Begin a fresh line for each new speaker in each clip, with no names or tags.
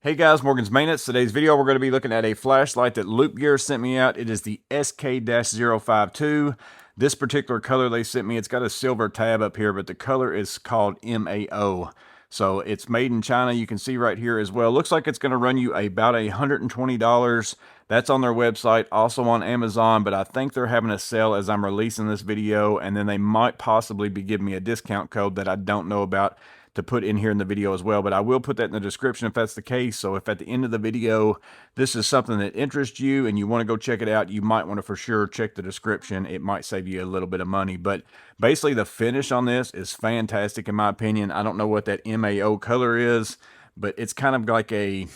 Hey guys, Morgan's Maintenance. Today's video we're going to be looking at a flashlight that Loop Gear sent me out. It is the SK-05II. This particular color they sent me, it's got a silver tab up here, but the color is called MAO. So it's made in China. You can see right here as well. Looks like it's going to run you about $120. That's on their website, also on Amazon, but I think they're having a sale as I'm releasing this video, and then they might possibly be giving me a discount code that I don't know about to put in here in the video as well, but I will put that in the description if that's the case. So if at the end of the video this is something that interests you and you want to go check it out, you might want to for sure check the description. It might save you a little bit of money, but basically the finish on this is fantastic in my opinion. I don't know what that MAO color is, but it's kind of like a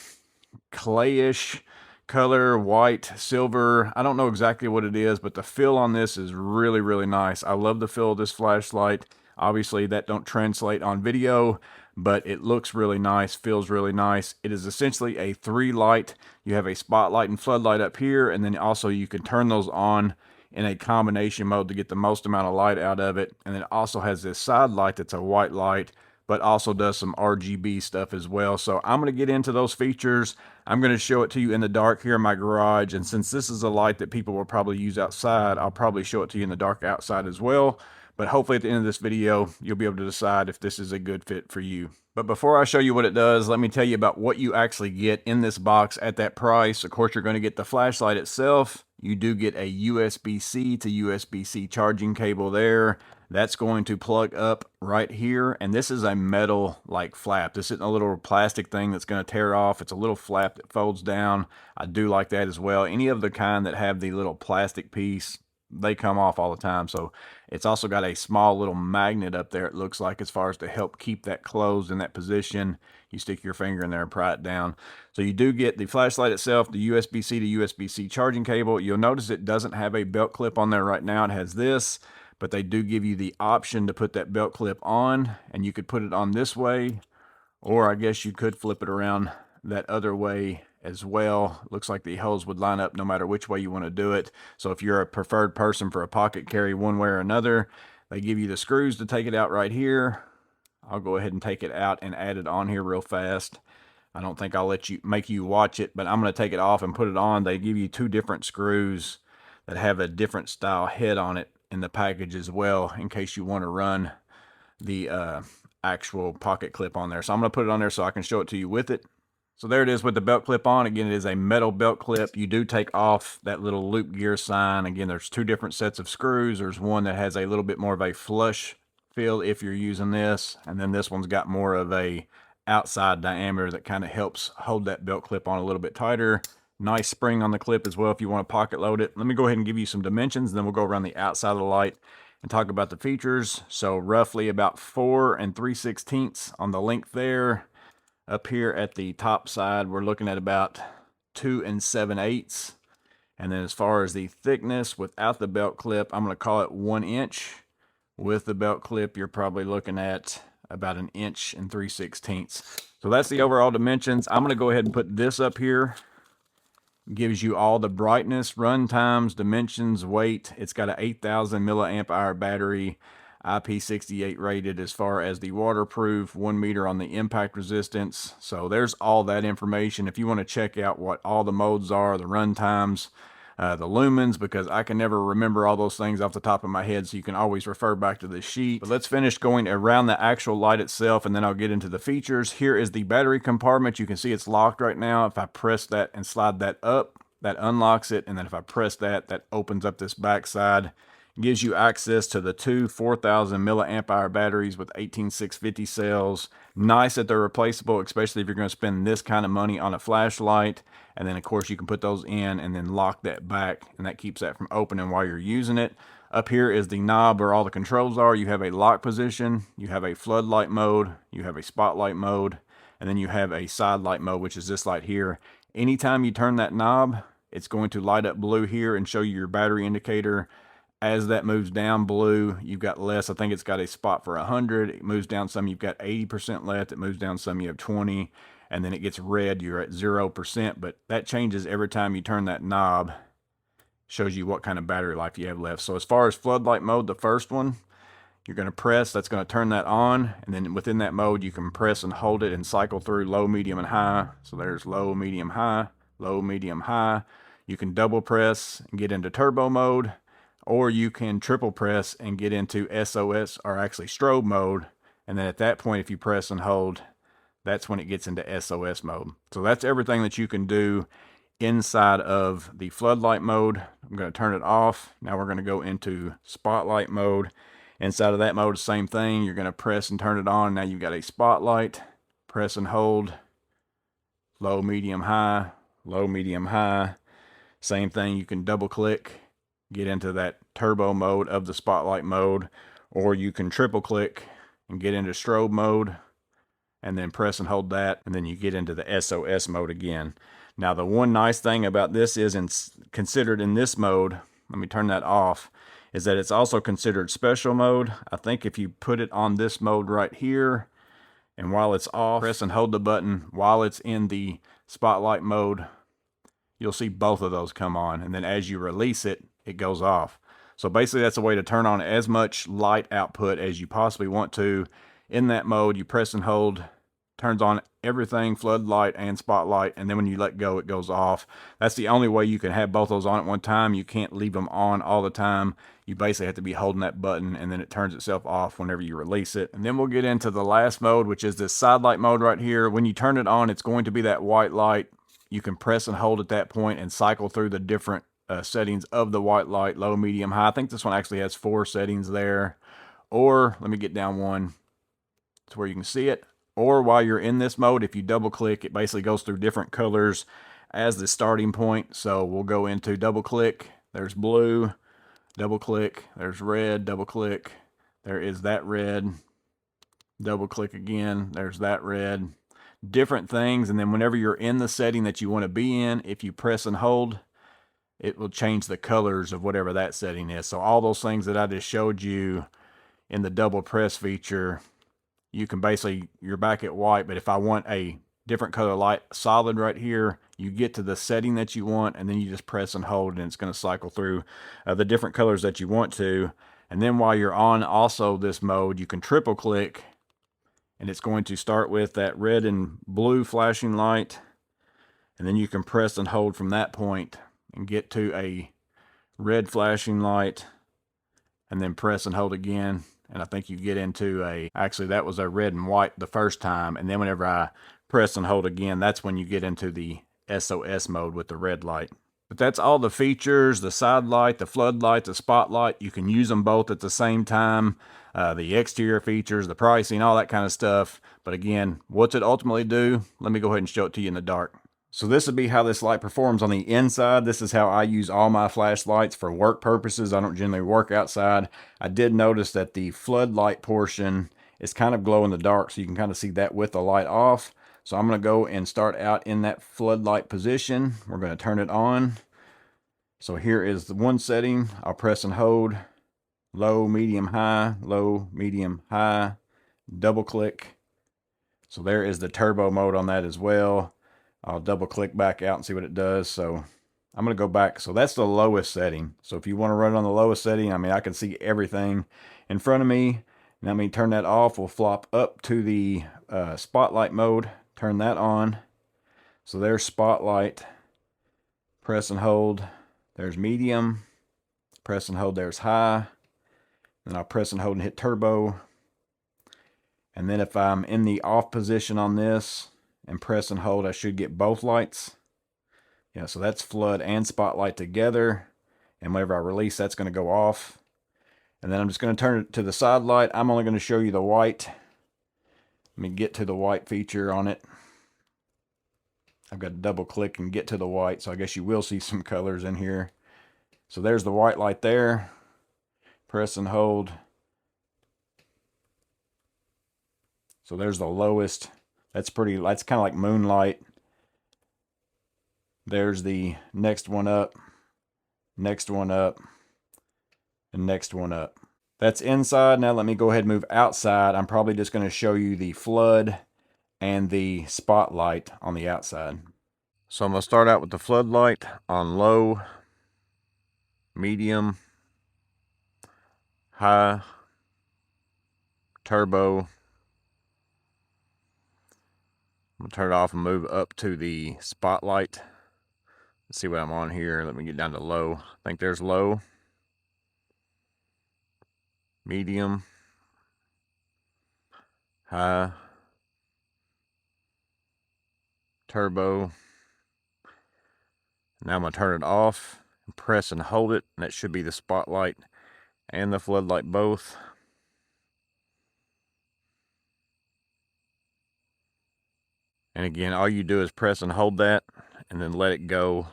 clayish color, white, silver. I don't know exactly what it is, but the feel on this is really, really nice. I love the feel of this flashlight. Obviously that don't translate on video, but it looks really nice, feels really nice. It is essentially a 3 light. You have a spotlight and floodlight up here, and then also you can turn those on in a combination mode to get the most amount of light out of it. And it also has this side light that's a white light, but also does some RGB stuff as well. So I'm going to get into those features. I'm going to show it to you in the dark here in my garage. And since this is a light that people will probably use outside, I'll probably show it to you in the dark outside as well. But hopefully at the end of this video, you'll be able to decide if this is a good fit for you. But before I show you what it does, let me tell you about what you actually get in this box at that price. Of course, you're going to get the flashlight itself. You do get a USB-C to USB-C charging cable there. That's going to plug up right here. And this is a metal like flap. This isn't a little plastic thing that's going to tear off. It's a little flap that folds down. I do like that as well. Any of the kind that have the little plastic piece, they come off all the time. So it's also got a small little magnet up there, it looks like, as far as to help keep that closed in that position. You stick your finger in there and pry it down. So you do get the flashlight itself, the USB-C to USB-C charging cable. You'll notice it doesn't have a belt clip on there right now. It has this, but they do give you the option to put that belt clip on, and you could put it on this way, or I guess you could flip it around that other way as well. Looks like the holes would line up no matter which way you want to do it. So if you're a preferred person for a pocket carry one way or another, they give you the screws to take it out right here. I'll go ahead and take it out and add it on here real fast. I don't think I'll make you watch it, but I'm going to take it off and put it on. They give you 2 different screws that have a different style head on it in the package as well, in case you want to run the actual pocket clip on there. So I'm going to put it on there so I can show it to you with it. So there it is with the belt clip on. Again, it is a metal belt clip. You do take off that little Loop Gear sign. Again, there's 2 different sets of screws. There's one that has a little bit more of a flush feel if you're using this, and then this one's got more of a outside diameter that kind of helps hold that belt clip on a little bit tighter. Nice spring on the clip as well if you want to pocket load it. Let me go ahead and give you some dimensions, then we'll go around the outside of the light and talk about the features. So roughly about 4 3/16 on the length there. Up here at the top side, we're looking at about 2 7/8. And then as far as the thickness without the belt clip, I'm going to call it 1 inch. With the belt clip, you're probably looking at about 1 3/16. So that's the overall dimensions. I'm going to go ahead and put this up here. It gives you all the brightness, run times, dimensions, weight. It's got an 8,000 milliamp hour battery. IP68 rated as far as the waterproof, 1 meter on the impact resistance. So there's all that information. If you want to check out what all the modes are, the run times, the lumens, because I can never remember all those things off the top of my head, so you can always refer back to this sheet. But let's finish going around the actual light itself, and then I'll get into the features. Here is the battery compartment. You can see it's locked right now. If I press that and slide that up, that unlocks it, and then if I press that, that opens up this back side. Gives you access to the 2 4,000 milliamp hour batteries with 18650 cells. Nice that they're replaceable, especially if you're going to spend this kind of money on a flashlight. And then of course you can put those in and then lock that back, and that keeps that from opening while you're using it. Up here is the knob where all the controls are. You have a lock position, you have a floodlight mode, you have a spotlight mode, and then you have a side light mode, which is this light here. Anytime you turn that knob, it's going to light up blue here and show you your battery indicator. As that moves down blue, you've got less. I think it's got a spot for 100. It moves down some, you've got 80% left. It moves down some, you have 20. And then it gets red, you're at 0%. But that changes every time you turn that knob. Shows you what kind of battery life you have left. So as far as floodlight mode, the first one, You're going to press, that's going to turn that on, and then within that mode you can press and hold it and cycle through low, medium, and high. So there's low, medium, high, low, medium, high. You can double press and get into turbo mode, or you can triple press and get into SOS, or actually strobe mode, and then at that point if you press and hold, that's when it gets into SOS mode. So that's everything that you can do inside of the floodlight mode. I'm going to turn it off. Now we're going to go into spotlight mode. Inside of that mode, same thing. You're going to press and turn it on. Now you've got a spotlight. Press and hold. Low, medium, high. Low, medium, high. Same thing. You can double click, get into that turbo mode of the spotlight mode, or you can triple click and get into strobe mode, and then press and hold that, and then you get into the SOS mode again. Now the one nice thing about this is, considered in this mode, let me turn that off, is that it's also considered special mode. I think if you put it on this mode right here, and while it's off, press and hold the button while it's in the spotlight mode, you'll see both of those come on, and then as you release it, it goes off. So basically that's a way to turn on as much light output as you possibly want to. In that mode, you press and hold, turns on everything, floodlight and spotlight, and then when you let go, it goes off. That's the only way you can have both those on at one time. You can't leave them on all the time. You basically have to be holding that button, and then it turns itself off whenever you release it. And then we'll get into the last mode, which is this side light mode right here. When you turn it on, it's going to be that white light. You can press and hold at that point and cycle through the different settings of the white light, low, medium, high. I think this one actually has 4 settings there. Or, let me get down one to where you can see it. Or while you're in this mode, if you double click, it basically goes through different colors as the starting point. So we'll go into double click, there's blue, double click, there's red, double click, there is that red, double click again, there's that red, different things. And then whenever you're in the setting that you want to be in, if you press and hold, it will change the colors of whatever that setting is. So all those things that I just showed you in the double press feature, you can basically, you're back at white, but if I want a different color light solid right here, you get to the setting that you want, and then you just press and hold, and it's going to cycle through the different colors that you want to. And then while you're on also this mode, you can triple click, and it's going to start with that red and blue flashing light, and then you can press and hold from that point and get to a red flashing light, and then press and hold again. And I think you get into actually that was a red and white the first time, and then whenever I press and hold again, that's when you get into the SOS mode with the red light. But that's all the features: the side light, the floodlight, the spotlight. You can use them both at the same time. The exterior features, the pricing, all that kind of stuff. But again, what's it ultimately do? Let me go ahead and show it to you in the dark. So this would be how this light performs on the inside. This is how I use all my flashlights for work purposes. I don't generally work outside. I did notice that the floodlight portion is kind of glow in the dark, so you can kind of see that with the light off. So I'm going to go and start out in that floodlight position. We're going to turn it on. So here is the one setting. I'll press and hold. Low, medium, high, low, medium, high. Double click. So there is the turbo mode on that as well. I'll double click back out and see what it does. So I'm going to go back. So that's the lowest setting. So if you want to run it on the lowest setting, I mean, I can see everything in front of me. Now let me turn that off. We'll flop up to the spotlight mode. Turn that on. So there's spotlight. Press and hold. There's medium. Press and hold. There's high. Then I'll press and hold and hit turbo. And then if I'm in the off position on this and press and hold, I should get both lights. Yeah, so that's flood and spotlight together. And whenever I release, that's going to go off. And then I'm just going to turn it to the side light. I'm only going to show you the white. Let me get to the white feature on it. I've got to double click and get to the white, so I guess you will see some colors in here. So there's the white light there. Press and hold. So there's the lowest. That's kind of like moonlight. There's the next one up, and next one up. That's inside. Now let me go ahead and move outside. I'm probably just going to show you the flood and the spotlight on the outside. So I'm going to start out with the floodlight on low, medium, high, turbo. I'm gonna turn it off and move up to the spotlight. Let's see what I'm on here. Let me get down to low. I think there's low, medium, high, turbo. Now I'm gonna turn it off and press and hold it, and that should be the spotlight and the floodlight both. And again, all you do is press and hold that and then let it go.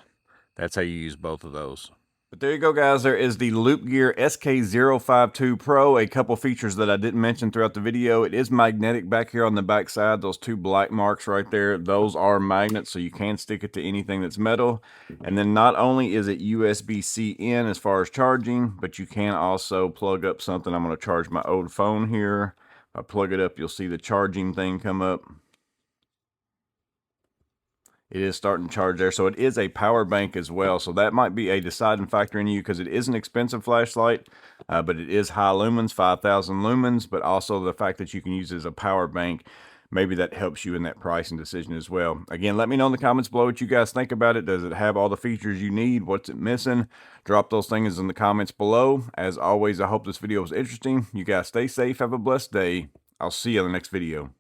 That's how you use both of those. But there you go, guys. There is the Loop Gear SK-05II Pro. A couple features that I didn't mention throughout the video. It is magnetic back here on the back side. Those two black marks right there, those are magnets, so you can stick it to anything that's metal. And then not only is it USB-C in as far as charging, but you can also plug up something. I'm going to charge my old phone here. If I plug it up, you'll see the charging thing come up. It is starting to charge there, so it is a power bank as well. So that might be a deciding factor in you, because it is an expensive flashlight, but it is high lumens, 5,000 lumens, but also the fact that you can use it as a power bank, maybe that helps you in that pricing decision as well. Again, let me know in the comments below what you guys think about it. Does it have all the features you need? What's it missing? Drop those things in the comments below. As always, I hope this video was interesting. You guys stay safe. Have a blessed day. I'll see you in the next video.